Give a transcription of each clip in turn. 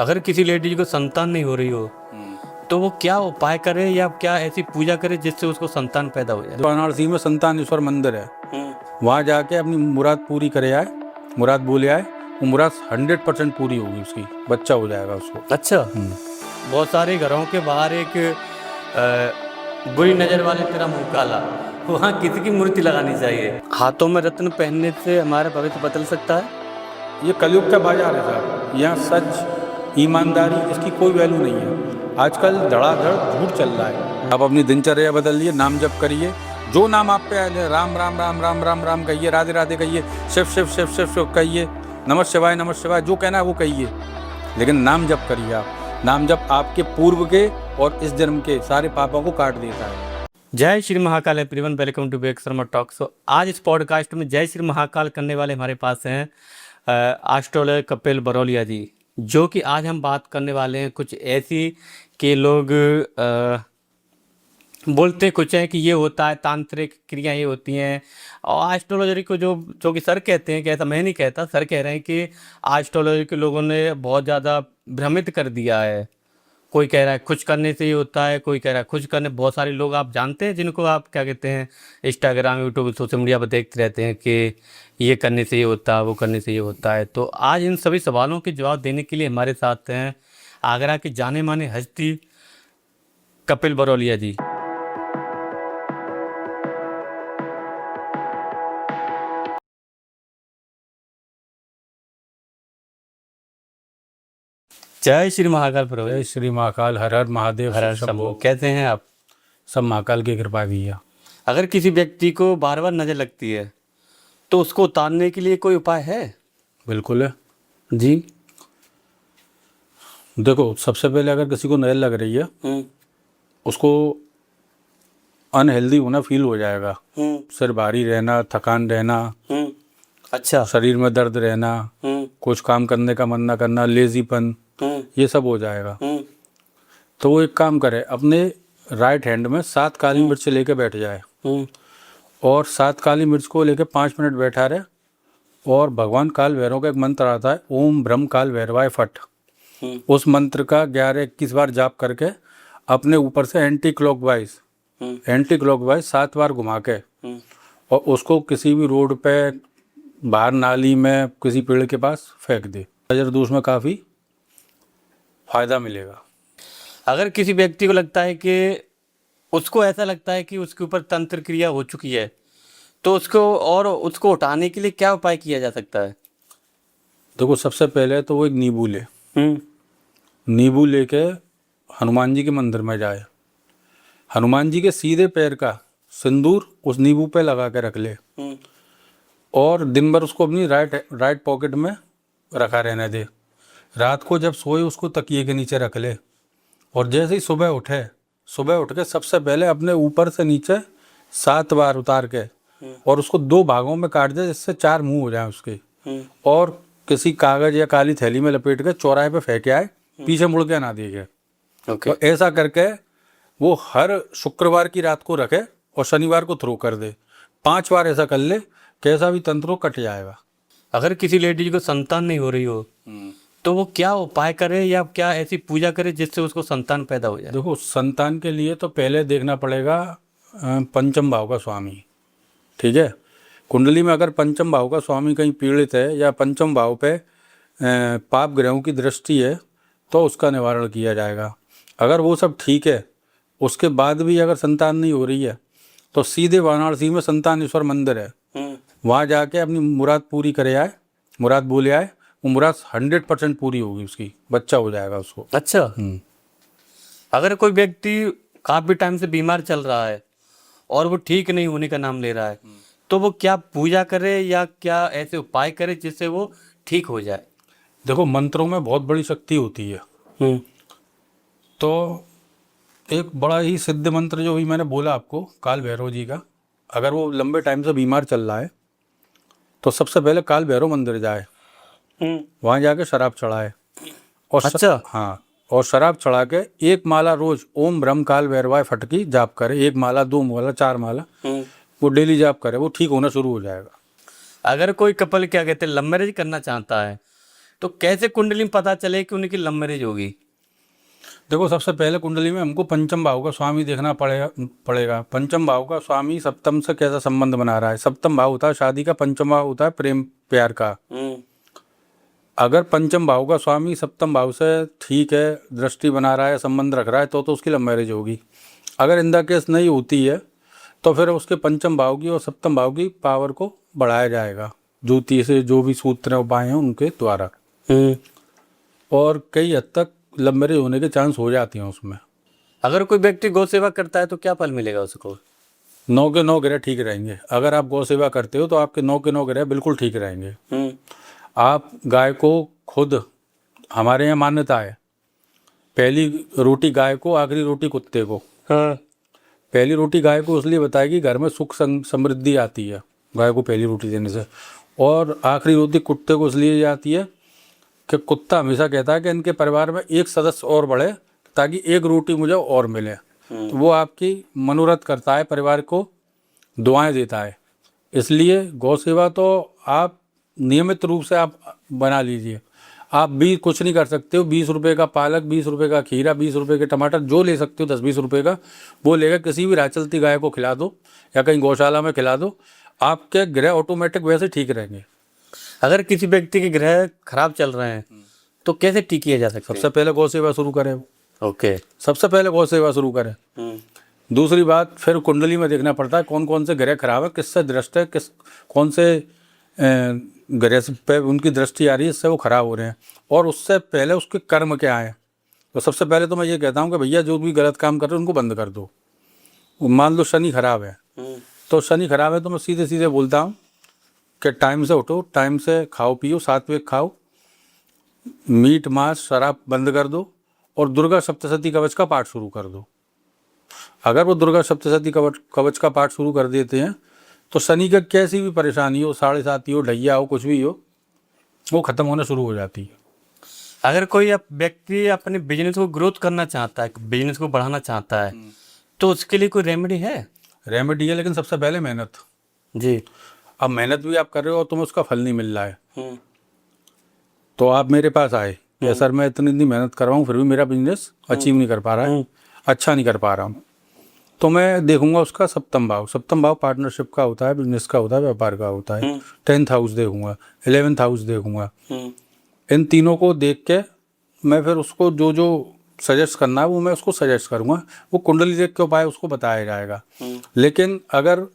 अगर किसी लेडीज को संतान नहीं हो रही हो तो वो क्या उपाय करे या क्या ऐसी पूजा करे जिससे उसको संतान पैदा हो जाए? वाराणसी में संतानेश्वर मंदिर है, वहाँ जाके अपनी मुराद पूरी करे आए, मुराद बोले आए, वो मुराद 100% पूरी होगी, उसकी बच्चा हो जाएगा उसको। अच्छा। बहुत सारे घरों के बाहर एक बुरी नजर वाले तेरा मुंह काला, वहाँ किसी की मूर्ति लगानी चाहिए। हाथों में रत्न पहनने से हमारा भविष्य बदल सकता है? ये कलयुग का बाजार है साहब, यहाँ सच ईमानदारी इसकी कोई वैल्यू नहीं है। आजकल धड़ाधड़ झूठ चल रहा है। आप अपनी दिनचर्या बदलिए, नाम जप करिए, जो नाम आप पे आए, राम राम राम राम राम राम कहिए, राधे राधे कहिए, शिव शिव शिव शिव शिव कहिए, नमः शिवाय, जो कहना है वो कहिए, लेकिन नाम जप करिए। आप नाम जप आपके पूर्व के और इस जन्म के सारे पापों को काट देता है। Jai Shri Mahakal everyone, welcome to Bek Sharma talk. So आज इस पॉडकास्ट में जय श्री महाकाल करने वाले हमारे पास हैं एस्ट्रोलॉजर कपिल बरौलिया जी, जो कि आज हम बात करने वाले हैं कुछ ऐसी के लोग बोलते कुछ हैं कि ये होता है, तांत्रिक क्रिया ये होती हैं, और एस्ट्रोलॉजरी को जो कि सर कहते हैं कि ऐसा मैं नहीं कहता, सर कह रहे हैं कि एस्ट्रोलॉजरी के लोगों ने बहुत ज़्यादा भ्रमित कर दिया है। कोई कह रहा है कुछ करने से ये होता है, कोई कह रहा है कुछ करने। बहुत सारे लोग आप जानते हैं जिनको आप क्या कहते हैं, इंस्टाग्राम यूट्यूब सोशल मीडिया पर देखते रहते हैं कि ये करने से ये होता है, वो करने से ये होता है। तो आज इन सभी सवालों के जवाब देने के लिए हमारे साथ हैं आगरा के जाने माने हस्ती कपिल बरौलिया जी। जय श्री महाकाल प्रभु। जय श्री महाकाल, हर हर महादेव, हर हर शंभो। कैसे हैं आप? सब महाकाल की कृपा भी है। अगर किसी व्यक्ति को बार बार नजर लगती है तो उसको उतारने के लिए कोई उपाय है? बिल्कुल है जी। देखो, सबसे पहले अगर किसी को नजर लग रही है, उसको अनहेल्दी होना फील हो जाएगा, सिर भारी रहना, थकान रहना, अच्छा। शरीर में दर्द रहना, कुछ काम करने का मन ना करना, लेजीपन, ये सब हो जाएगा। तो वो एक काम करे, अपने राइट हैंड में 7 काली मिर्च लेके बैठ जाए और 7 काली मिर्च को लेके 5 मिनट बैठा रहे और भगवान काल भैरव का एक मंत्र आता है, ओम ब्रह्म काल भैरवाय फट। उस मंत्र का 11-21 बार जाप करके अपने ऊपर से एंटी क्लॉकवाइज 7 बार घुमा के और उसको किसी भी रोड पे, बाहर नाली में, किसी पेड़ के पास फेंक दे। नजर दोष में काफ़ी फायदा मिलेगा। अगर किसी व्यक्ति को लगता है कि उसको ऐसा लगता है कि उसके ऊपर तंत्र क्रिया हो चुकी है तो उसको उठाने के लिए क्या उपाय किया जा सकता है? देखो, सबसे पहले तो वो एक नींबू ले, नींबू लेके हनुमान जी के मंदिर में जाए, हनुमान जी के सीधे पैर का सिंदूर उस नींबू पे लगा के रख ले और दिन भर उसको अपनी राइट पॉकेट में रखा रहने दे। रात को जब सोए उसको तकिए के नीचे रख ले और जैसे ही सुबह उठ के सबसे पहले अपने ऊपर से नीचे 7 बार उतार के और उसको 2 भागों में काट दे, जिससे 4 मुंह हो जाए उसके, और किसी कागज या काली थैली में लपेट के चौराहे पे फेंके आए, पीछे मुड़ के ना देखे। तो ऐसा करके वो हर शुक्रवार की रात को रखे और शनिवार को थ्रो कर दे। 5 बार ऐसा कर ले, कैसा भी तंत्र कट जाएगा। अगर किसी लेडीज को संतान नहीं हो रही हो तो वो क्या उपाय करे या क्या ऐसी पूजा करे जिससे उसको संतान पैदा हो जाए? देखो, संतान के लिए तो पहले देखना पड़ेगा पंचम भाव का स्वामी, ठीक है। कुंडली में अगर पंचम भाव का स्वामी कहीं पीड़ित है या पंचम भाव पे पाप ग्रहों की दृष्टि है तो उसका निवारण किया जाएगा। अगर वो सब ठीक है, उसके बाद भी अगर संतान नहीं हो रही है तो सीधे वाराणसी में संतानेश्वर मंदिर है, वहाँ जाके अपनी मुराद पूरी करे आए, मुराद बोले आए, वो मुराद 100% पूरी होगी, उसकी बच्चा हो जाएगा उसको। अच्छा। अगर कोई व्यक्ति काफी टाइम से बीमार चल रहा है और वो ठीक नहीं होने का नाम ले रहा है तो वो क्या पूजा करे या क्या ऐसे उपाय करे जिससे वो ठीक हो जाए? देखो, मंत्रों में बहुत बड़ी शक्ति होती है। तो एक बड़ा ही सिद्ध मंत्र जो भी मैंने बोला आपको, काल भैरव जी का, अगर वो लंबे टाइम से बीमार चल रहा है तो सबसे पहले काल भैरव मंदिर जाए, वहाँ जाके शराब चढ़ाए और अच्छा। हाँ, और शराब चढ़ा के 1 माला रोज ओम ब्रह्म काल भैरवाय फट की जाप करे। 1 माला, 2 माला, 4 माला वो डेली जाप करे, वो ठीक होना शुरू हो जाएगा। अगर कोई कपल क्या कहते हैं लव मैरिज करना चाहता है तो कैसे कुंडली में पता चले कि उनकी लव मैरिज होगी? देखो सबसे पहले कुंडली में हमको पंचम भाव का स्वामी देखना पड़ेगा। पंचम भाव का स्वामी सप्तम से कैसा संबंध बना रहा है। सप्तम भाव होता है शादी का, पंचम भाव होता है प्रेम प्यार का। अगर पंचम भाव का स्वामी सप्तम भाव से ठीक है, दृष्टि बना रहा है, संबंध रख रहा है, तो उसकी लव मैरिज होगी। अगर इन द केस नहीं होती है तो फिर उसके पंचम भाव की और सप्तम भाव की पावर को बढ़ाया जाएगा, ज्योतिष से जो भी सूत्र उपाय हैं उनके द्वारा। और कई हद तक लव मैरिज होने के चांस हो जाती हैं उसमें। अगर कोई व्यक्ति गौ सेवा करता है तो क्या फल मिलेगा उसको? 9 के 9 ग्रह ठीक रहेंगे। अगर आप गौ सेवा करते हो तो आपके 9 के 9 ग्रह बिल्कुल ठीक रहेंगे। आप गाय को खुद, हमारे यहाँ मान्यता है, पहली रोटी गाय को, आखिरी रोटी कुत्ते को। हाँ। पहली रोटी गाय को इसलिए बताएगी घर में सुख समृद्धि आती है गाय को पहली रोटी देने से, और आखिरी रोटी कुत्ते को इसलिए जाती है कि कुत्ता हमेशा कहता है कि इनके परिवार में एक सदस्य और बढ़े ताकि एक रोटी मुझे और मिले। तो वो आपकी मनोरथ करता है, परिवार को दुआएं देता है। इसलिए गौ सेवा तो आप नियमित रूप से आप बना लीजिए। आप भी कुछ नहीं कर सकते हो, 20 रुपये का पालक, 20 रुपये का खीरा, 20 रुपये के टमाटर, जो ले सकते हो 10-20 रुपये का वो लेकर किसी भी राह चलती गाय को खिला दो या कहीं गौशाला में खिला दो, आपके ग्रह ऑटोमेटिक वैसे ठीक रहेंगे। अगर किसी व्यक्ति के ग्रह खराब चल रहे हैं तो कैसे ठीक किया जा सकता है? सबसे पहले गौ सेवा शुरू करें। ओके। सबसे पहले गौ सेवा शुरू करें। दूसरी बात, फिर कुंडली में देखना पड़ता है कौन कौन से ग्रह खराब है, किससे दृष्टि है, कौन से ग्रह पे उनकी दृष्टि आ रही है, इससे वो खराब हो रहे हैं, और उससे पहले उसके कर्म क्या है। तो सबसे पहले तो मैं ये कहता हूँ कि भैया जो भी गलत काम कर रहे हैं उनको बंद कर दो। मान लो शनि खराब है, तो शनि खराब है तो मैं सीधे सीधे बोलता हूँ कि टाइम से उठो, टाइम से खाओ पियो, सात्विक खाओ, मीट मांस शराब बंद कर दो, और दुर्गा सप्तशती कवच का पाठ शुरू कर दो। अगर वो दुर्गा सप्तशती कवच का पाठ शुरू कर देते हैं तो शनि का कैसी भी परेशानी हो, 7.5 हो, ढैया हो, कुछ भी हो, वो खत्म होना शुरू हो जाती है। अगर कोई व्यक्ति अपने बिजनेस को ग्रोथ करना चाहता है, बिजनेस को बढ़ाना चाहता है, तो उसके लिए कोई रेमेडी है? रेमेडी है, लेकिन सबसे पहले मेहनत। जी। अब मेहनत भी आप कर रहे हो और तुम्हें उसका फल नहीं मिल रहा है, तो आप मेरे पास आए कि सर मैं इतनी मेहनत कर रहा हूँ फिर भी मेरा बिजनेस अचीव नहीं कर पा रहा है, अच्छा नहीं कर पा रहा हूँ, तो मैं देखूंगा उसका सप्तम भाव। सप्तम भाव पार्टनरशिप का होता है, बिजनेस का होता है, व्यापार का होता है। 10th हाउस देखूंगा, 11th हाउस देखूंगा। इन तीनों को देख के मैं फिर उसको जो जो सजेस्ट करना है वो मैं उसको सजेस्ट करूंगा। वो कुंडली देख के उपाय उसको बताया जाएगा। लेकिन अगर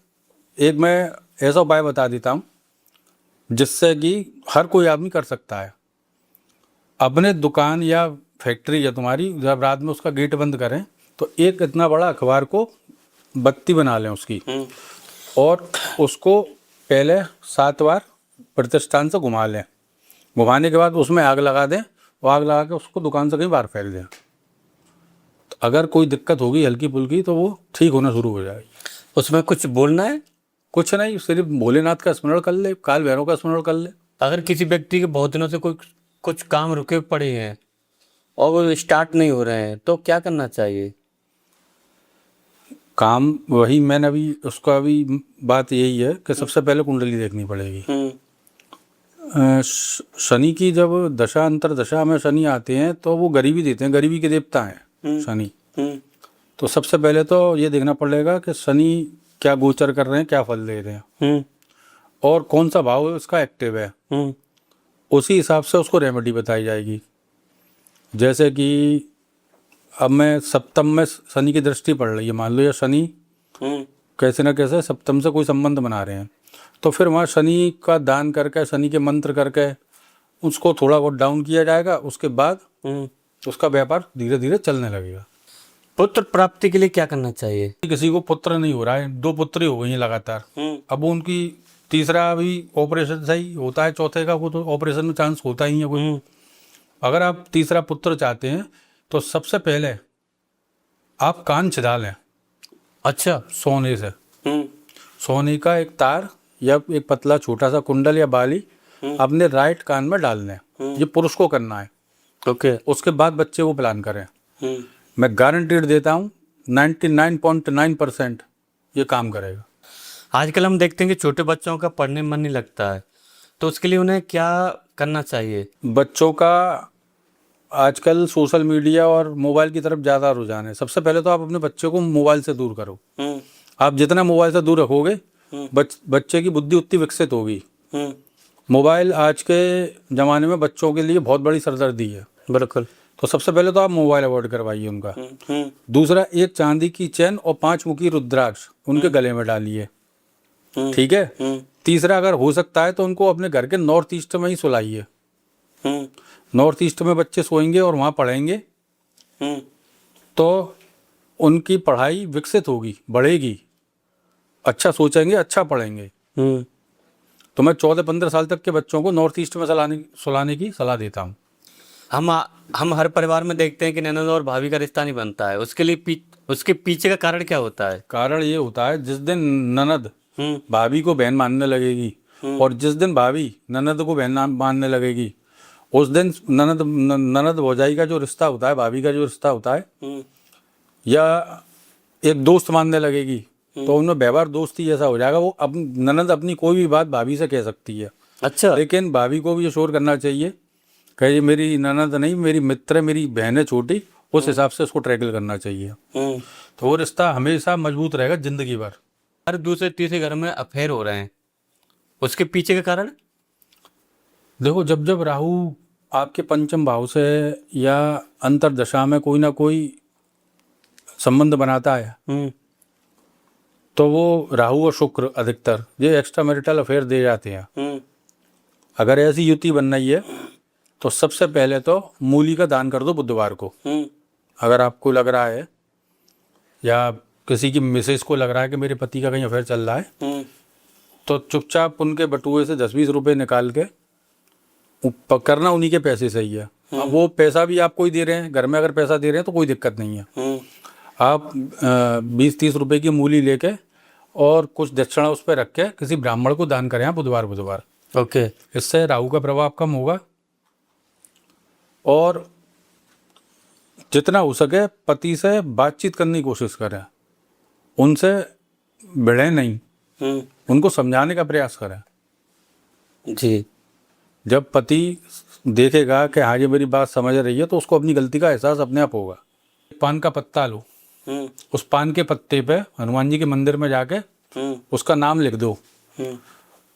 एक मैं ऐसा उपाय बता देता हूँ जिससे कि हर कोई आदमी कर सकता है। अपने दुकान या फैक्ट्री या तुम्हारी जब रात में उसका गेट बंद करें तो एक इतना बड़ा अखबार को बत्ती बना लें उसकी, और उसको पहले 7 बार प्रतिष्ठान से घुमा लें। घुमाने के बाद उसमें आग लगा दें, और आग लगा के उसको दुकान से कहीं बाहर फैल दें। तो अगर कोई दिक्कत होगी हल्की फुल्की तो वो ठीक होना शुरू हो जाएगी। उसमें कुछ बोलना है? कुछ नहीं, सिर्फ भोलेनाथ का स्मरण कर ले, काल भैरव का स्मरण कर ले। अगर किसी व्यक्ति के बहुत दिनों से कुछ काम रुके पड़े हैं और वो स्टार्ट नहीं हो रहे हैं तो क्या करना चाहिए? काम वही मैंने अभी उसका भी बात यही है कि सबसे पहले कुंडली देखनी पड़ेगी। शनि की जब दशा अंतर दशा में शनि आते हैं तो वो गरीबी देते हैं, गरीबी के देवता हैं शनि। तो सबसे पहले तो ये देखना पड़ेगा कि शनि क्या गोचर कर रहे हैं, क्या फल दे रहे हैं, और कौन सा भाव इसका एक्टिव है। उसी हिसाब से उसको रेमेडी बताई जाएगी। जैसे कि अब मैं सप्तम में शनि की दृष्टि पड़ रही है, मान लो, या शनि कैसे ना कैसे सप्तम से कोई संबंध बना रहे हैं, तो फिर वहाँ शनि का दान करके, शनि के मंत्र करके उसको थोड़ा बहुत डाउन किया जाएगा। उसके बाद उसका व्यापार धीरे धीरे चलने लगेगा। पुत्र प्राप्ति के लिए क्या करना चाहिए? किसी को पुत्र नहीं हो रहा है, 2 पुत्र ही हो गई हैं लगातार। अब उनकी तीसरा भी ऑपरेशन सही होता है, चौथे का को तो ऑपरेशन में चांस होता ही है कोई। अगर आप तीसरा पुत्र चाहते हैं तो सबसे पहले आप कान छिदा लें। अच्छा, सोने से, सोने का एक तार या एक पतला छोटा सा कुंडल या बाली अपने राइट कान में डाल लें। ये पुरुष को करना है। ओके। उसके बाद बच्चे को प्लान करें। मैं गारंटीड देता हूँ 99.9% ये काम करेगा। आजकल हम देखते हैं कि छोटे बच्चों का पढ़ने में मन नहीं लगता है, तो उसके लिए उन्हें क्या करना चाहिए? बच्चों का आजकल सोशल मीडिया और मोबाइल की तरफ ज़्यादा रुझान है। सबसे पहले तो आप अपने बच्चे को मोबाइल से दूर करो। आप जितना मोबाइल से दूर रखोगे बच्चे की बुद्धि उतनी विकसित होगी। मोबाइल आज के ज़माने में बच्चों के लिए बहुत बड़ी सरदर्दी है। बिल्कुल। तो सबसे पहले तो आप मोबाइल अवॉइड करवाइए उनका। दूसरा, एक चांदी की चेन और 5 मुखी रुद्राक्ष उनके गले में डालिए, ठीक है। तीसरा, अगर हो सकता है तो उनको अपने घर के नॉर्थ ईस्ट में ही सुलाइए। नॉर्थ ईस्ट में बच्चे सोएंगे और वहाँ पढ़ेंगे तो उनकी पढ़ाई विकसित होगी, बढ़ेगी, अच्छा सोचेंगे, अच्छा पढ़ेंगे। तो मैं 14-15 साल तक के बच्चों को नॉर्थ ईस्ट में सुलाने की सलाह देता हूँ। हम हर परिवार में देखते हैं कि ननद और भाभी का रिश्ता नहीं बनता है, उसके लिए उसके पीछे का कारण क्या होता है? कारण ये होता है, जिस दिन ननद भाभी को बहन मानने लगेगी और जिस दिन भाभी ननद को बहन मानने लगेगी, उस दिन ननद भौजाई का जो रिश्ता होता है, भाभी का जो रिश्ता होता है, या एक दोस्त मानने लगेगी, तो उनमें व्यवहार दोस्ती जैसा हो जाएगा। वो ननद अपनी कोई भी बात भाभी से कह सकती है। अच्छा। लेकिन भाभी को भी ये शोर करना चाहिए कि ये मेरी ननद नहीं, मेरी मित्र है, मेरी बहन है छोटी, उस हिसाब से उसको ट्रैकल करना चाहिए। तो वो रिश्ता हमेशा मजबूत रहेगा जिंदगी भर। हर दूसरे तीसरे घर में अफेयर हो रहे हैं, उसके पीछे का कारण? देखो, जब जब राहु आपके पंचम भाव से या अंतरदशा में कोई ना कोई संबंध बनाता है तो वो राहु और शुक्र अधिकतर ये एक्स्ट्रा मैरिटल अफेयर दे जाते हैं। अगर ऐसी युति बन रही है तो सबसे पहले तो मूली का दान कर दो बुधवार को। अगर आपको लग रहा है या किसी की मिसेज को लग रहा है कि मेरे पति का कहीं अफेयर चल रहा है, तो चुपचाप उनके बटुए से 10-20 रुपए निकाल के करना उन्हीं के पैसे से ही है। अब वो पैसा भी आपको ही दे रहे हैं, घर में अगर पैसा दे रहे हैं तो कोई दिक्कत नहीं है। आप 20-30 रुपए की मूली लेके और कुछ दक्षिणा उस पर रख के किसी ब्राह्मण को दान करें बुधवार। ओके। इससे राहु का प्रभाव कम होगा और जितना हो सके पति से बातचीत करने की कोशिश करें, उनसे भिड़े नहीं, उनको समझाने का प्रयास करें। जी। जब पति देखेगा कि हाँ ये मेरी बात समझ रही है तो उसको अपनी गलती का एहसास अपने आप होगा। पान का पत्ता लो, उस पान के पत्ते पे हनुमान जी के मंदिर में जाके उसका नाम लिख दो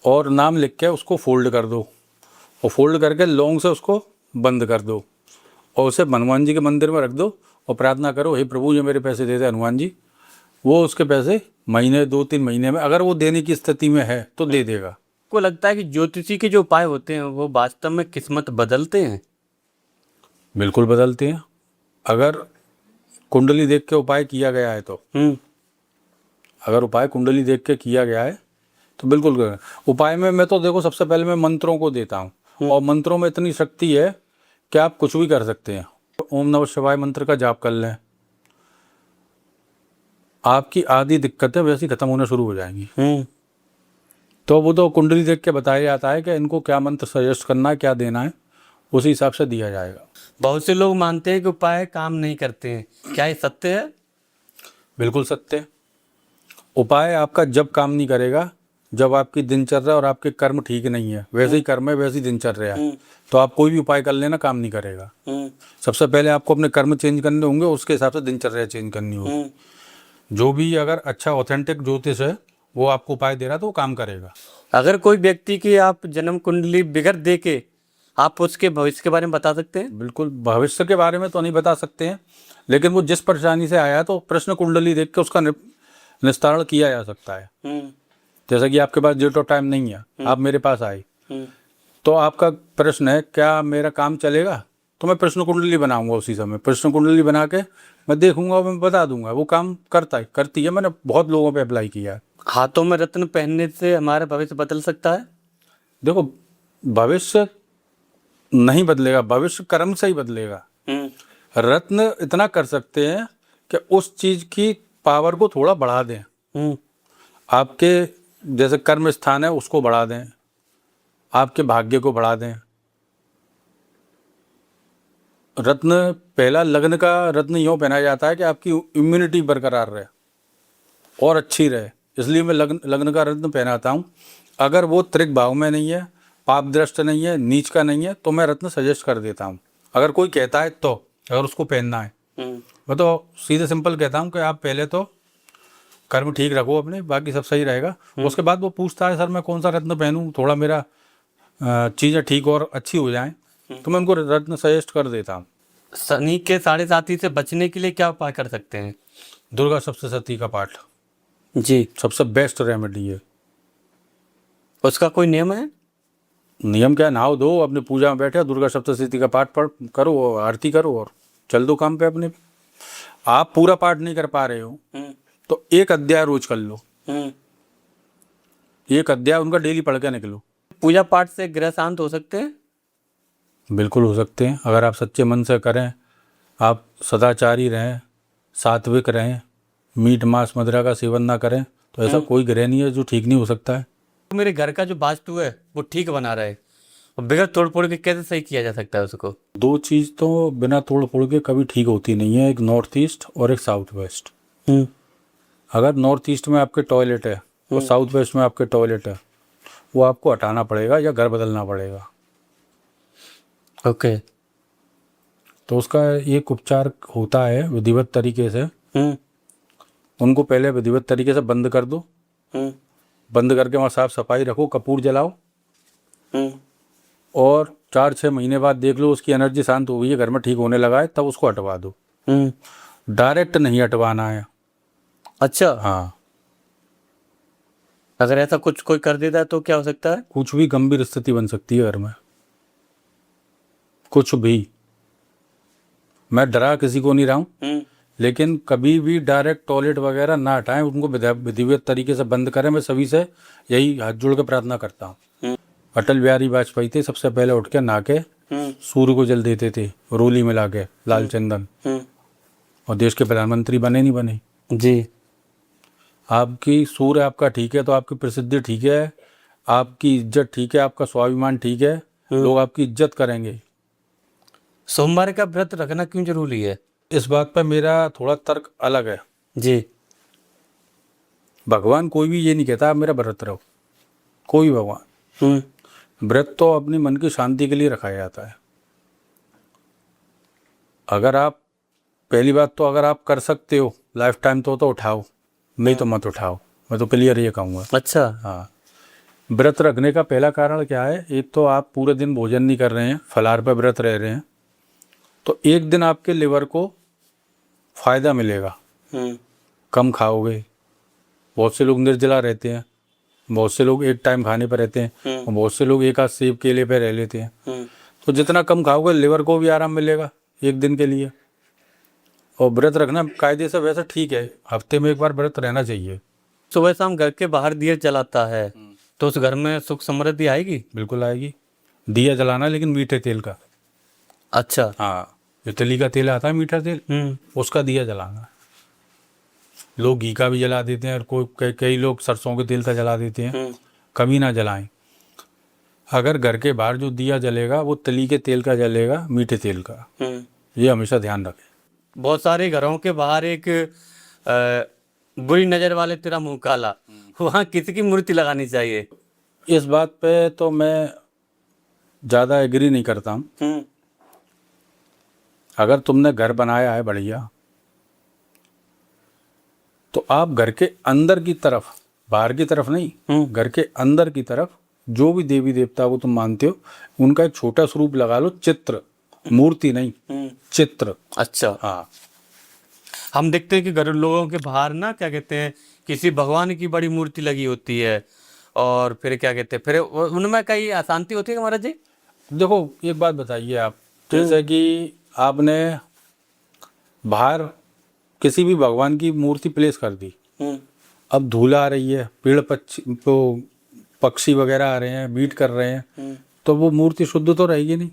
और नाम लिख के उसको फोल्ड कर दो और फोल्ड करके लौंग से उसको बंद कर दो और उसे हनुमान जी के मंदिर में रख दो और प्रार्थना करो, हे प्रभु ये मेरे पैसे दे दे हनुमान जी। वो उसके पैसे महीने 2-3 महीने में अगर वो देने की स्थिति में है तो दे देगा। को लगता है कि ज्योतिषी के जो उपाय होते हैं वो वास्तव में किस्मत बदलते हैं? बिल्कुल बदलते हैं। अगर कुंडली देख के उपाय किया गया है तो अगर उपाय कुंडली देख के किया गया है तो बिल्कुल करें। उपाय में मैं तो देखो सबसे पहले मैं मंत्रों को देता हूँ और मंत्रों में इतनी शक्ति है कि आप कुछ भी कर सकते हैं। ओम नमः शिवाय मंत्र का जाप कर लें, आपकी आधी दिक्कतें वैसी खत्म होना शुरू हो जाएंगी। तो वो तो कुंडली देख के बताया जाता है कि इनको क्या मंत्र सजेस्ट करना है, क्या देना है, उसी हिसाब से दिया जाएगा। बहुत से लोग मानते हैं कि उपाय काम नहीं करते हैं, क्या ये सत्य है? बिल्कुल सत्य है। उपाय आपका जब काम नहीं करेगा जब आपकी दिनचर्या और आपके कर्म ठीक नहीं है। वैसे ही कर्म है वैसे ही दिनचर्या है, तो आप कोई भी उपाय कर लेना काम नहीं करेगा। सबसे पहले आपको अपने कर्म चेंज करने होंगे, उसके हिसाब से दिनचर्या चेंज करनी होगी। जो भी अगर अच्छा ऑथेंटिक ज्योतिष है वो आपको उपाय दे रहा तो वो काम करेगा। अगर कोई व्यक्ति की आप जन्म कुंडली बिगड़ दे के आप उसके भविष्य के बारे में बता सकते हैं? बिल्कुल, भविष्य के बारे में तो नहीं बता सकते हैं, लेकिन वो जिस परेशानी से आया तो प्रश्न कुंडली देख के उसका निस्तारण किया जा सकता है। जैसा कि आपके पास डेट ऑफ टाइम नहीं है, आप मेरे पास आए तो आपका प्रश्न है क्या मेरा काम चलेगा, तो मैं प्रश्न कुंडली बनाऊंगा। उसी समय प्रश्न कुंडली बना के मैं देखूंगा और मैं बता दूंगा वो काम करती है। मैंने बहुत लोगों पे अप्लाई किया है। हाथों में रत्न पहनने से हमारा भविष्य बदल सकता है? देखो, भविष्य नहीं बदलेगा, भविष्य कर्म से ही बदलेगा। रत्न इतना कर सकते हैं कि उस चीज की पावर को थोड़ा बढ़ा दें। आपके जैसे कर्म स्थान है उसको बढ़ा दें, आपके भाग्य को बढ़ा दें। रत्न पहला लग्न का रत्न यूँ पहनाया जाता है कि आपकी इम्यूनिटी बरकरार रहे और अच्छी रहे, इसलिए मैं लग्न का रत्न पहनाता हूँ। अगर वो त्रिक भाव में नहीं है पाप दृष्ट नहीं है, नीच का नहीं है, तो मैं रत्न सजेस्ट कर देता हूँ। अगर कोई कहता है तो, अगर उसको पहनना है, मैं तो सीधे सिंपल कहता हूँ कि आप पहले तो कर्म ठीक रखो अपने, बाकी सब सही रहेगा। उसके बाद वो पूछता है सर मैं कौन सा रत्न पहनूं, थोड़ा मेरा चीज़ें ठीक और अच्छी हो जाएं, तो मैं उनको रत्न सजेस्ट कर देता हूँ। शनि के साढ़े साथी से बचने के लिए क्या उपाय कर सकते हैं? दुर्गा सप्तशती का पाठ जी, सबसे बेस्ट रेमेडी है। उसका कोई नियम है? नियम क्या है, नहाओ दो, अपनी पूजा में बैठे, दुर्गा सप्तशती का पाठ पढ़ करो, आरती करो और चल दो काम पे अपने। आप पूरा पाठ नहीं कर पा रहे हो तो एक अध्याय रोज कर लो, एक अध्याय उनका डेली पढ़ के निकलो। पूजा पाठ से ग्रह शांत हो सकते हैं? बिल्कुल हो सकते हैं, अगर आप सच्चे मन से करें, आप सदाचारी रहें, सात्विक रहें, मीट मांस मदिरा का सेवन ना करें, तो ऐसा कोई ग्रह नहीं है जो ठीक नहीं हो सकता है। तो मेरे घर का जो वास्तु है वो ठीक बना रहे, और बगैर तोड़ फोड़ के कैसे सही किया जा सकता है उसको? दो चीज़ तो बिना तोड़ फोड़ के कभी ठीक होती नहीं है, एक नॉर्थ ईस्ट और एक साउथ वेस्ट। अगर नॉर्थ ईस्ट में आपके टॉयलेट है और साउथ वेस्ट में आपके टॉयलेट है, वो आपको हटाना पड़ेगा या घर बदलना पड़ेगा। ओके। तो उसका एक उपचार होता है विधिवत तरीके से। उनको पहले विधिवत तरीके से बंद कर दो, बंद करके वहाँ साफ सफाई रखो, कपूर जलाओ, और 4-6 महीने बाद देख लो उसकी एनर्जी शांत हो गई है, घर में ठीक होने लगा है, तब उसको हटवा दो। डायरेक्ट नहीं हटवाना है। अच्छा, हाँ, अगर ऐसा कुछ कोई कर देता है तो क्या हो सकता है? कुछ भी गंभीर स्थिति बन सकती है घर में, कुछ भी। मैं डरा किसी को नहीं रहा हूँ, लेकिन कभी भी डायरेक्ट टॉयलेट वगैरह ना हटाएं, उनको विधिवत तरीके से बंद करें। मैं सभी से यही हाथ जोड़ के प्रार्थना करता हूँ। अटल बिहारी वाजपेयी थे, सबसे पहले उठ के नहा के सूर्य को जल देते थे, रोली मिला के, लाल चंदन, और देश के प्रधानमंत्री बने नहीं बने। जी, आपकी सूर्य आपका ठीक है तो आपकी प्रसिद्धि ठीक है, आपकी इज्जत ठीक है, आपका स्वाभिमान ठीक है, लोग आपकी इज्जत करेंगे। सोमवार का व्रत रखना क्यों जरूरी है? इस बात पर मेरा थोड़ा तर्क अलग है। जी, भगवान कोई भी ये नहीं कहता आप मेरा व्रत रहो, कोई भी भगवान। व्रत तो अपनी मन की शांति के लिए रखा जाता है। अगर आप, पहली बात तो अगर आप कर सकते हो लाइफ टाइम तो उठाओ, नहीं तो मत उठाओ, मैं तो क्लियर ये कहूँगा। अच्छा। हाँ, व्रत रखने का पहला कारण क्या है, एक तो आप पूरे दिन भोजन नहीं कर रहे हैं, फलाहार पर व्रत रह रहे हैं, तो एक दिन आपके लिवर को फायदा मिलेगा, कम खाओगे। बहुत से लोग निर्जला रहते हैं, बहुत से लोग एक टाइम खाने पर रहते हैं, और बहुत से लोग एक आध सेब केले पे रह लेते हैं। तो जितना कम खाओगे लिवर को भी आराम मिलेगा एक दिन के लिए। और व्रत रखना कायदे से वैसे ठीक है, हफ्ते में एक बार व्रत रहना चाहिए। सुबह शाम घर के बाहर दिया जलाता है तो उस घर में सुख समृद्धि आएगी? बिल्कुल आएगी। दिया जलाना लेकिन मीठे तेल का। अच्छा। हाँ, जो तिली का तेल आता है मीठा तेल, उसका दिया जलाना। लोग घी का भी जला देते हैं, और कई लोग सरसों के तेल का जला देते हैं। कभी ना जलाएं। अगर घर के बाहर जो दिया जलेगा वो तिली के तेल का जलेगा, मीठे तेल का। ये हमेशा ध्यान रखें। बहुत सारे घरों के बाहर एक बुरी नजर वाले तेरा मुंह काला, वहाँ किसी की मूर्ति लगानी चाहिए? इस बात पे तो मैं ज़्यादा एग्री नहीं करता हूँ। अगर तुमने घर बनाया है बढ़िया, तो आप घर के अंदर की तरफ, बाहर की तरफ नहीं, घर के अंदर की तरफ जो भी देवी देवता को तुम मानते हो उनका एक छोटा स्वरूप लगा लो, चित्र, मूर्ति नहीं, चित्र। अच्छा। हाँ, हम देखते हैं कि घर लोगों के बाहर ना क्या कहते हैं, किसी भगवान की बड़ी मूर्ति लगी होती है, और फिर क्या कहते हैं, फिर उनमें कई अशांति होती है कि महाराज जी? देखो एक बात बताइए आप, जैसे कि आपने बाहर किसी भी भगवान की मूर्ति प्लेस कर दी, अब धूल आ रही है, पेड़ पक्षी वगैरह आ रहे हैं, बीट कर रहे हैं, तो वो मूर्ति शुद्ध तो रहेगी नहीं।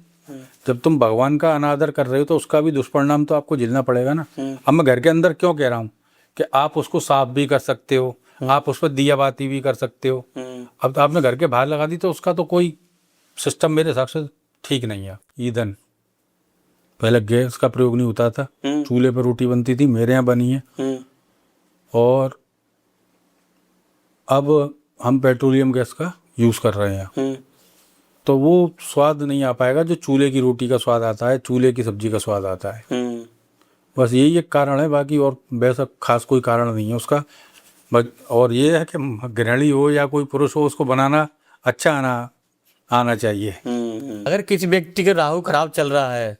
जब तुम भगवान का अनादर कर रहे हो तो उसका भी दुष्परिणाम तो आपको झेलना पड़ेगा ना। अब मैं घर के अंदर क्यों कह रहा हूँ कि आप उसको साफ भी कर सकते हो, आप उस पर दिया बाती भी कर सकते हो। अब तो आपने घर के बाहर लगा दी तो उसका तो कोई सिस्टम मेरे हिसाब से ठीक नहीं है। ईंधन, पहले गैस का प्रयोग नहीं होता था, चूल्हे पर रोटी बनती थी, मेरे यहाँ बनी है, और अब हम पेट्रोलियम गैस का यूज़ कर रहे हैं। तो वो स्वाद नहीं आ पाएगा जो चूल्हे की रोटी का स्वाद आता है, चूल्हे की सब्जी का स्वाद आता है। बस यही एक कारण है, बाकी और वैसा खास कोई कारण नहीं है उसका। बस और ये है कि गृहिणी हो या कोई पुरुष हो, उसको बनाना अच्छा आना चाहिए। अगर किसी व्यक्ति का राहु खराब चल रहा है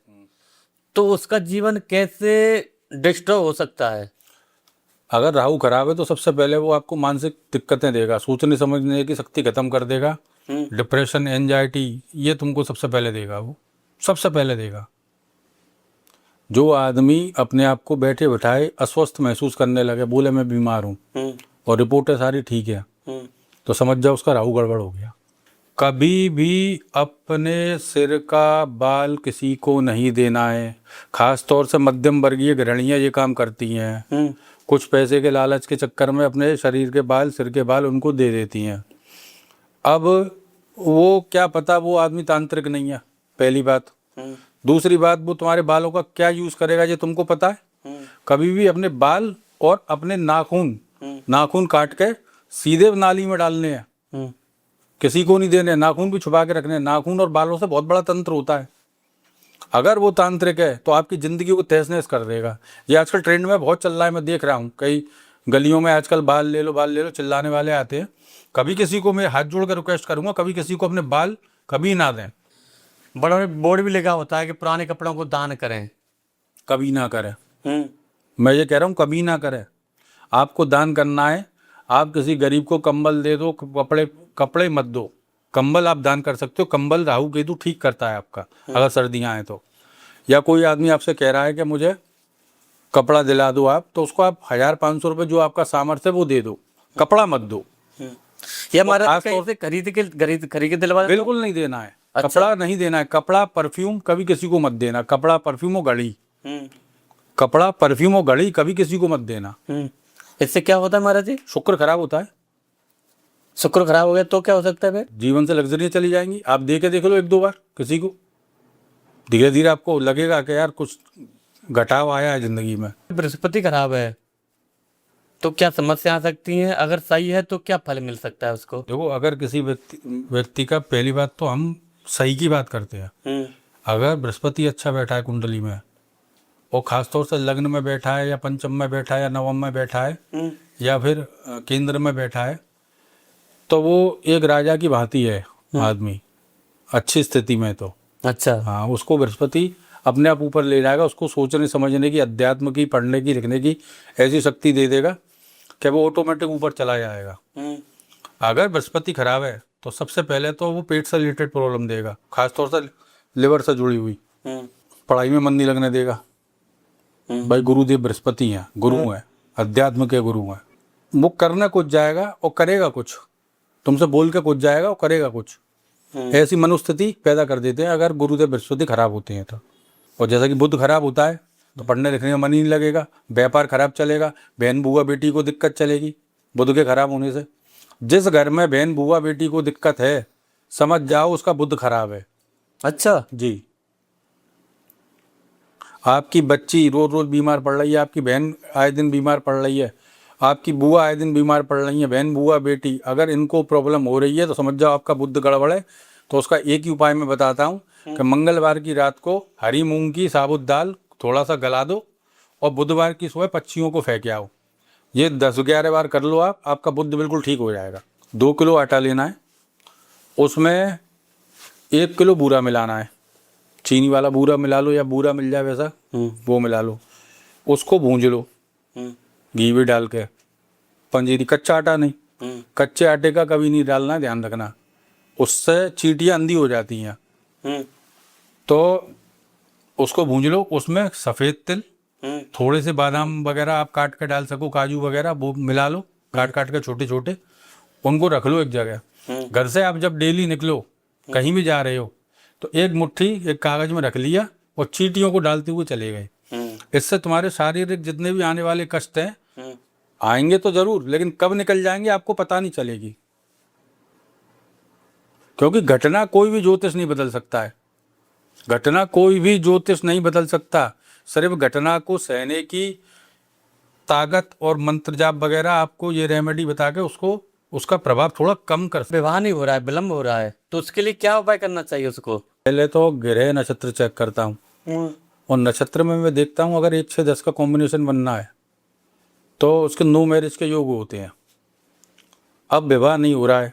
तो उसका जीवन कैसे डिस्टर्ब हो सकता है? अगर राहु खराब है तो सबसे पहले वो आपको मानसिक दिक्कतें देगा, सोचने समझने की शक्ति खत्म कर देगा, डिप्रेशन, एंजाइटी, ये तुमको सबसे पहले देगा, वो सबसे पहले देगा। जो आदमी अपने आप को बैठे बिठाए अस्वस्थ महसूस करने लगे, बोले मैं बीमार हूँ और रिपोर्टें सारी ठीक है, तो समझ जाओ उसका राहु गड़बड़ हो गया। कभी भी अपने सिर का बाल किसी को नहीं देना है। खास तौर से मध्यम वर्गीय गृहिणियां ये काम करती हैं, कुछ पैसे के लालच के चक्कर में अपने शरीर के बाल, सिर के बाल उनको दे देती हैं। अब वो क्या पता वो आदमी तांत्रिक नहीं है, पहली बात। दूसरी बात, वो तुम्हारे बालों का क्या यूज करेगा ये तुमको पता है? कभी भी अपने बाल और अपने नाखून काट के सीधे नाली में डालने हैं, किसी को नहीं देने। नाखून भी छुपा के रखने। नाखून और बालों से बहुत बड़ा तंत्र होता है। अगर वो तांत्रिक है तो आपकी जिंदगी को तहस नहस कर देगा। ये आजकल ट्रेंड में बहुत चल रहा है, मैं देख रहा हूँ कई गलियों में आजकल बाल ले लो चिल्लाने वाले आते हैं। कभी किसी को मैं हाथ जोड़ कर रिक्वेस्ट करूंगा, कभी किसी को अपने बाल कभी ना दें। बड़ा बोर्ड भी लगा होता है कि पुराने कपड़ों को दान करें, कभी ना करें। मैं ये कह रहा हूँ कभी ना करें। आपको दान करना है, आप किसी गरीब को कंबल दे दो, कपड़े मत दो। कंबल आप दान कर सकते हो। कंबल राहु केतु ठीक करता है आपका, अगर सर्दियाँ आए तो। या कोई आदमी आपसे कह रहा है कि मुझे कपड़ा दिला दो आप, तो उसको आप 1,500 रुपये जो आपका सामर्थ्य है वो दे दो, कपड़ा मत दो। ये हमारा कैसे खरीद के दिलवा? बिल्कुल नहीं देना है। अच्छा। कपड़ा नहीं देना है। कपड़ा परफ्यूम कभी किसी को मत देना। कपड़ा परफ्यूम और घड़ी, कपड़ा परफ्यूम और घड़ी कभी किसी को मत देना। इससे क्या होता है महाराज जी? शुक्र खराब होता है। शुक्र खराब हो गया तो क्या हो सकता है फिर? जीवन से लग्जरियाँ चली जाएंगी। आप देख लो 1-2 बार किसी को, धीरे धीरे आपको लगेगा कि यार कुछ घटाव आया है जिंदगी में। बृहस्पति खराब है तो क्या समस्या आ सकती है? अगर सही है तो क्या फल मिल सकता है उसको? देखो, अगर किसी व्यक्ति का, पहली बात तो हम सही की बात करते हैं। अगर बृहस्पति अच्छा बैठा है कुंडली में, और खासतौर से लग्न में बैठा है या पंचम में बैठा है या नवम में बैठा है या फिर केंद्र में बैठा है, तो वो एक राजा की भांति है आदमी, अच्छी स्थिति में तो। अच्छा। हाँ, उसको बृहस्पति अपने आप ऊपर ले जाएगा। उसको सोचने समझने की, अध्यात्म की, पढ़ने की, लिखने की ऐसी शक्ति दे देगा कि वो ऑटोमेटिक ऊपर चला जाएगा। अगर बृहस्पति खराब है तो सबसे पहले तो वो पेट से रिलेटेड प्रॉब्लम देगा, खासतौर से लिवर से जुड़ी हुई। पढ़ाई में मन नहीं लगने देगा। भाई गुरुदेव बृहस्पति हैं, गुरु हैं, अध्यात्म के गुरु हैं। वो करना कुछ जाएगा और करेगा कुछ, तुमसे बोल के कुछ जाएगा और करेगा कुछ। ऐसी मनोस्थिति पैदा कर देते हैं अगर गुरुदेव बृहस्पति खराब होते हैं तो। और जैसा कि बुध खराब होता है तो पढ़ने लिखने में मन ही नहीं लगेगा, व्यापार खराब चलेगा, बहन बुआ बेटी को दिक्कत चलेगी बुध के खराब होने से। जिस घर में बहन बुआ बेटी को दिक्कत है, समझ जाओ उसका बुध खराब है। अच्छा जी। आपकी बच्ची रोज रोज बीमार पड़ रही है, आपकी बहन आए दिन बीमार पड़ रही है, आपकी बुआ आए दिन बीमार पड़ रही है, बहन बुआ बेटी, अगर इनको प्रॉब्लम हो रही है तो समझ जाओ आपका बुध गड़बड़ है। तो उसका एक ही उपाय मैं बताता हूँ कि मंगलवार की रात को हरी मूंग की साबुत दाल थोड़ा सा गला दो और बुधवार की सुबह पक्षियों को फेंक आओ। ये 10-11 बार कर लो आप, आपका बुध बिल्कुल ठीक हो जाएगा। 2 किलो आटा लेना है, उसमें 1 किलो बूरा मिलाना है। चीनी वाला बूरा मिला लो या बूरा मिल जाए वैसा, वो मिला लो। उसको भूंज लो घी भी डाल के। पंजीरी, कच्चा आटा नहीं, कच्चे आटे का कभी नहीं डालना है, ध्यान रखना, उससे चींटियाँ अंधी हो जाती हैं। तो उसको भूंज लो। उसमें सफ़ेद तिल, थोड़े से बादाम वगैरह आप काट के डाल सको, काजू वगैरह, वो मिला लो काट के छोटे छोटे। उनको रख लो एक जगह। घर से आप जब डेली निकलो, कहीं भी जा रहे हो, तो एक मुट्ठी एक कागज में रख लिया और चींटियों को डालते हुए चले गए। इससे तुम्हारे शारीरिक जितने भी आने वाले कष्ट हैं, आएंगे तो जरूर, लेकिन कब निकल जाएंगे आपको पता नहीं चलेगी। क्योंकि घटना कोई भी ज्योतिष नहीं बदल सकता है। घटना कोई भी ज्योतिष नहीं बदल सकता। सिर्फ घटना को सहने की ताकत और मंत्र जाप वगैरह आपको ये रेमेडी बता के उसको उसका प्रभाव थोड़ा कम कर सकते। विवाह नहीं हो रहा है, विलम्ब हो रहा है, तो उसके लिए क्या उपाय करना चाहिए उसको? पहले तो ग्रह नक्षत्र चेक करता हूँ और नक्षत्र में मैं देखता हूँ अगर 1 6 10 का कॉम्बिनेशन बनना है तो उसके नो मैरिज के योग होते हैं। अब विवाह नहीं हो रहा है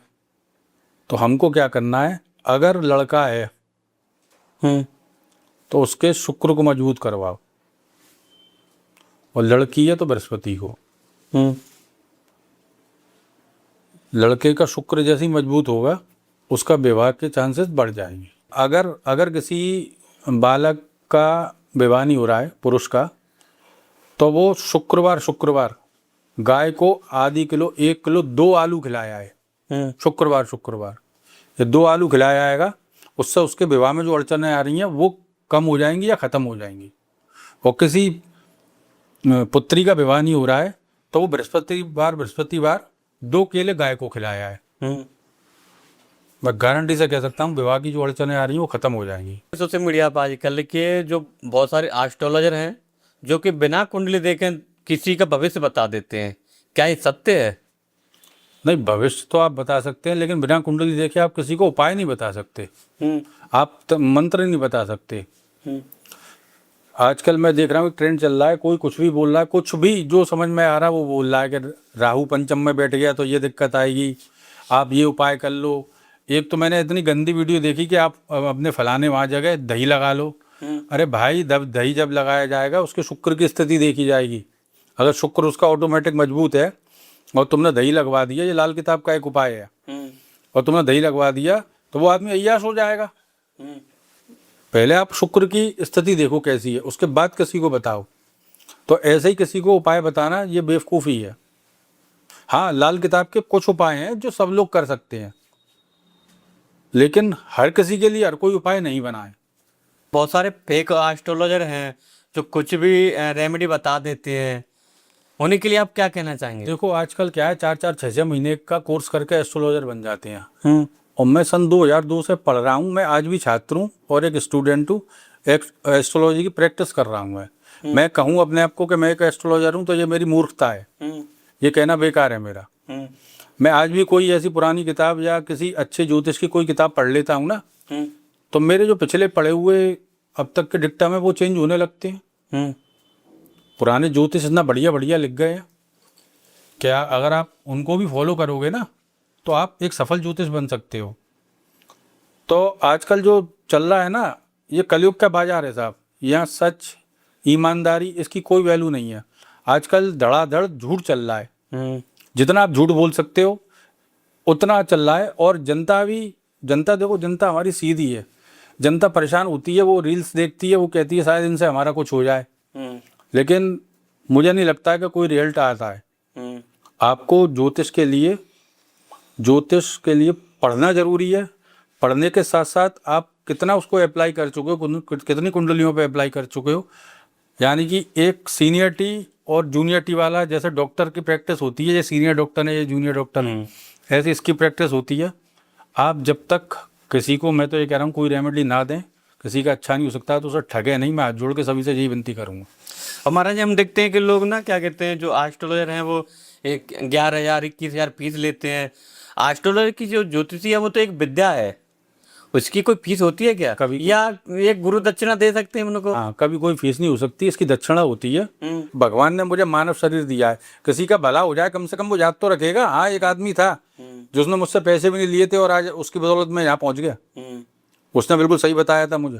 तो हमको क्या करना है, अगर लड़का है तो उसके शुक्र को मजबूत करवाओ और लड़की है तो बृहस्पति को। लड़के का शुक्र जैसे ही मजबूत होगा उसका विवाह के चांसेस बढ़ जाएंगे। अगर किसी बालक का विवाह नहीं हो रहा है पुरुष का, तो वो शुक्रवार गाय को आधी किलो 1 किलो 2 आलू खिलाया है। शुक्रवार ये 2 आलू खिलाया आएगा, उससे उसके विवाह में जो अड़चनें आ रही हैं वो कम हो जाएंगी या ख़त्म हो जाएंगी। और किसी पुत्री का विवाह नहीं हो रहा है तो वो बृहस्पतिवार 2 केले गाय को खिलाया है। मैं गारंटी से कह सकता हूँ विवाह की जो अड़चनें आ रही हैं वो ख़त्म हो जाएंगी। सोशल मीडिया पर आजकल के जो बहुत सारे एस्ट्रोलॉजर हैं जो कि बिना कुंडली देखे किसी का भविष्य बता देते हैं, क्या ये सत्य है? नहीं, भविष्य तो आप बता सकते हैं लेकिन बिना कुंडली देखे आप किसी को उपाय नहीं बता सकते। आप मंत्र नहीं बता सकते। आजकल मैं देख रहा हूँ ट्रेंड चल रहा है, कोई कुछ भी बोल रहा है, कुछ भी जो समझ में आ रहा है वो बोल रहा है कि राहु पंचम में बैठ गया तो ये दिक्कत आएगी, आप ये उपाय कर लो। एक तो मैंने इतनी गंदी वीडियो देखी कि आप अपने फलाने वहाँ जगह दही लगा लो। अरे भाई, दही जब लगाया जाएगा उसके शुक्र की स्थिति देखी जाएगी। अगर शुक्र उसका ऑटोमेटिक मजबूत है और तुमने दही लगवा दिया, ये लाल किताब का एक उपाय है, और तुमने दही लगवा दिया तो वो आदमी अय्याश हो जाएगा। पहले आप शुक्र की स्थिति देखो कैसी है, उसके बाद किसी को बताओ। तो ऐसे ही किसी को उपाय बताना ये बेवकूफ़ी है। हाँ, लाल किताब के कुछ उपाय हैं जो सब लोग कर सकते हैं, लेकिन हर किसी के लिए हर कोई उपाय नहीं बनाए। बहुत सारे फेक एस्ट्रोलॉजर हैं जो कुछ भी रेमेडी बता देते हैं, उन्हीं के लिए आप क्या कहना चाहेंगे? देखो आजकल क्या है, 4 4 6 6 महीने का कोर्स करके एस्ट्रोलॉजर बन जाते हैं। और मैं सन 2002 से पढ़ रहा हूँ, मैं आज भी छात्र हूँ और एक स्टूडेंट हूँ, एक एस्ट्रोलॉजी की प्रैक्टिस कर रहा हूँ। मैं कहूँ अपने आप को कि मैं एक एस्ट्रोलॉजर हूँ तो ये मेरी मूर्खता है, ये कहना बेकार है मेरा। मैं आज भी कोई ऐसी पुरानी किताब या किसी अच्छे ज्योतिष की कोई किताब पढ़ लेता हूँ ना, तो मेरे जो पिछले पढ़े हुए अब तक के डिक्टा में वो चेंज होने लगते हैं। पुराने ज्योतिष इतना बढ़िया बढ़िया लिख गए हैं, क्या अगर आप उनको भी फॉलो करोगे ना तो आप एक सफल ज्योतिष बन सकते हो। तो आजकल जो चल रहा है ना, ये कलयुग का बाजार है साहब। यहाँ सच ईमानदारी इसकी कोई वैल्यू नहीं है। आजकल धड़ाधड़ झूठ चल रहा है, जितना आप झूठ बोल सकते हो उतना चल रहा है। और जनता देखो, जनता हमारी सीधी है, जनता परेशान होती है, वो रील्स देखती है, वो कहती है शायद इनसे हमारा कुछ हो जाए, लेकिन मुझे नहीं लगता है कि कोई रिजल्ट आता है। आपको ज्योतिष के लिए पढ़ना जरूरी है। पढ़ने के साथ साथ आप कितना उसको अप्लाई कर चुके हो, कितनी कुंडलियों पे अप्लाई कर चुके हो। यानी कि एक सीनियर टी और जूनियर टी वाला, जैसे डॉक्टर की प्रैक्टिस होती है, ये सीनियर डॉक्टर है ये जूनियर डॉक्टर है, ऐसे इसकी प्रैक्टिस होती है। आप जब तक किसी को, मैं तो ये कह रहा हूँ, कोई रेमेडी ना दें, किसी का अच्छा नहीं हो सकता तो उसे ठगे नहीं। मैं हाथ जोड़ के सभी से यही विनती करूँगा। हमारा जी हम देखते हैं कि लोग ना क्या कहते हैं, जो एस्ट्रोलॉजर हैं वो 11,000 21,000 फीस लेते हैं। एस्ट्रोलॉजर की जो ज्योतिषी है वो तो एक विद्या है, उसकी कोई फीस होती है क्या कभी? या एक गुरु दक्षिणा दे सकते हैं उनको? हाँ, कभी कोई फीस नहीं हो सकती, इसकी दक्षिणा होती है। भगवान ने मुझे मानव शरीर दिया है, किसी का भला हो जाए कम से कम वो याद तो रखेगा। हाँ, एक आदमी था जिसने मुझसे पैसे भी नहीं लिए थे और आज उसकी बदौलत मैं यहाँ पहुंच गया। उसने बिल्कुल सही बताया था मुझे।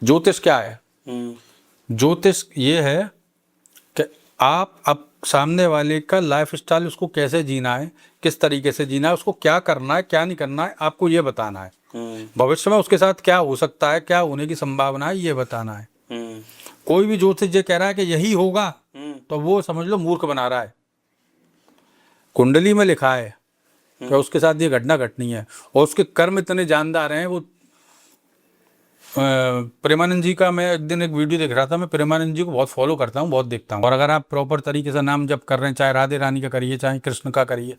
ज्योतिष क्या है? ज्योतिष ये है कि आप अब सामने वाले का लाइफ स्टाइल, उसको कैसे जीना है, किस तरीके से जीना है, उसको क्या करना है क्या नहीं करना है, आपको ये बताना है। भविष्य में उसके साथ क्या हो सकता है, क्या होने की संभावना है, ये बताना है। कोई भी ज्योतिष ये कह रहा है कि यही होगा तो वो समझ लो मूर्ख बना रहा है। कुंडली में लिखा है कि उसके साथ ये घटना घटनी है और उसके कर्म इतने जानदार हैं। वो प्रेमानंद जी का मैं एक दिन एक वीडियो देख रहा था। मैं प्रेमानंद जी को बहुत फॉलो करता हूँ, बहुत देखता हूँ। और अगर आप प्रॉपर तरीके से नाम जप कर रहे हैं, चाहे राधे रानी का करिए, चाहे कृष्ण का करिए,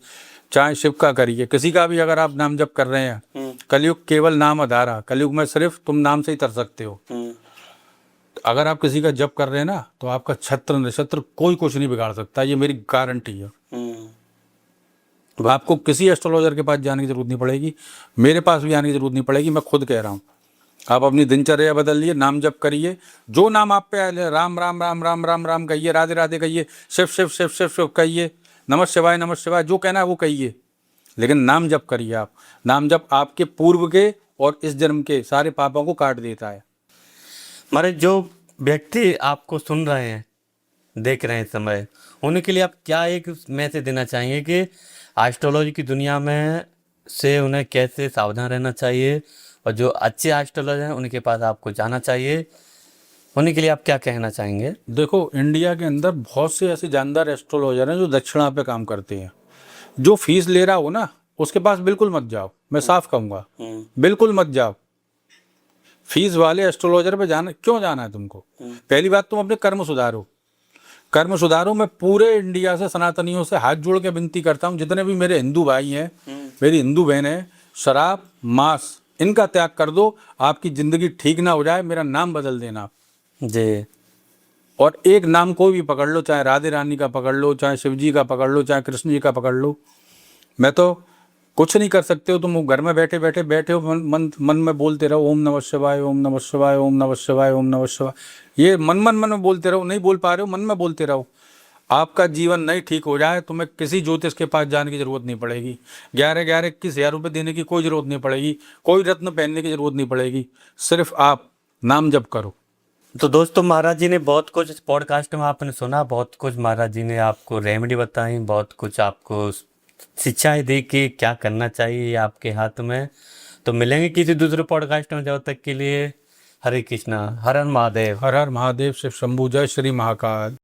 चाहे शिव का करिए, किसी का भी अगर आप नाम जप कर रहे हैं, कलयुग केवल नाम आधारा, कलयुग में सिर्फ तुम नाम से ही तर सकते हो। अगर आप किसी का जप कर रहे हैं ना तो आपका छत्र नक्षत्र कोई कुछ नहीं बिगाड़ सकता, ये मेरी गारंटी है। आपको किसी एस्ट्रोलॉजर के पास जाने की जरूरत नहीं पड़ेगी, मेरे पास भी आने की जरूरत नहीं पड़ेगी, मैं खुद कह रहा हूँ। आप अपनी दिनचर्या बदलिए, नाम जप करिए, जो नाम आप पे आए, राम राम राम राम राम राम कहिए, राधे राधे कहिए, शिव शिव शिव शिव शिव कहिए, नमः शिवाय, जो कहना है वो कहिए, लेकिन नाम जप करिए आप। नाम जप आपके पूर्व के और इस जन्म के सारे पापों को काट देता है। हमारे जो व्यक्ति आपको सुन रहे हैं, देख रहे हैं इस समय, उनके लिए आप क्या एक मैसेज देना चाहेंगे कि एस्ट्रोलॉजी की दुनिया में से उन्हें कैसे सावधान रहना चाहिए, और जो अच्छे एस्ट्रोलॉजर हैं उनके पास आपको जाना चाहिए, उन्हीं के लिए आप क्या कहना चाहेंगे? देखो, इंडिया के अंदर बहुत से ऐसे जानदार एस्ट्रोलॉजर हैं जो दक्षिणा पे काम करते हैं। जो फीस ले रहा हो ना, उसके पास बिल्कुल मत जाओ, मैं साफ कहूँगा, बिल्कुल मत जाओ। फीस वाले एस्ट्रोलॉजर पे जाना, क्यों जाना है तुमको? पहली बात, तुम अपने कर्म सुधारो, कर्म सुधारो। मैं पूरे इंडिया से सनातनियों से हाथ जोड़ के विनती करता हूँ, जितने भी मेरे हिंदू भाई हैं, मेरी हिंदू बहनें, शराब मांस इनका त्याग कर दो। आपकी जिंदगी ठीक ना हो जाए, मेरा नाम बदल देना जी। और एक नाम कोई भी पकड़ लो, चाहे राधे रानी का पकड़ लो, चाहे शिव जी का पकड़ लो, चाहे कृष्ण जी का पकड़ लो। मैं तो कुछ नहीं कर सकते हो, तुम घर में बैठे हो, मन में बोलते रहो, ओम नमः शिवाय, ओम नमः शिवाय, ओम नमः शिवाय, ओम नमः शिवाय। ये मन में बोलते रहो, नहीं बोल पा रहे हो, मन में बोलते रहो। आपका जीवन नहीं ठीक हो जाए, तुम्हें किसी ज्योतिष के पास जाने की जरूरत नहीं पड़ेगी, 11-21 हज़ार रुपये देने की कोई जरूरत नहीं पड़ेगी, कोई रत्न पहनने की जरूरत नहीं पड़ेगी, सिर्फ आप नाम जप करो। तो दोस्तों, महाराज जी ने बहुत कुछ इस पॉडकास्ट में आपने सुना, बहुत कुछ महाराज जी ने आपको रेमेडी बताई, बहुत कुछ आपको शिक्षाएं दी कि क्या करना चाहिए, ये आपके हाथ में। तो मिलेंगे किसी दूसरे पॉडकास्ट में, जब तक के लिए हरे कृष्णा, हर हर महादेव। हर हर महादेव, शिव शंभू, जय श्री महाकाल।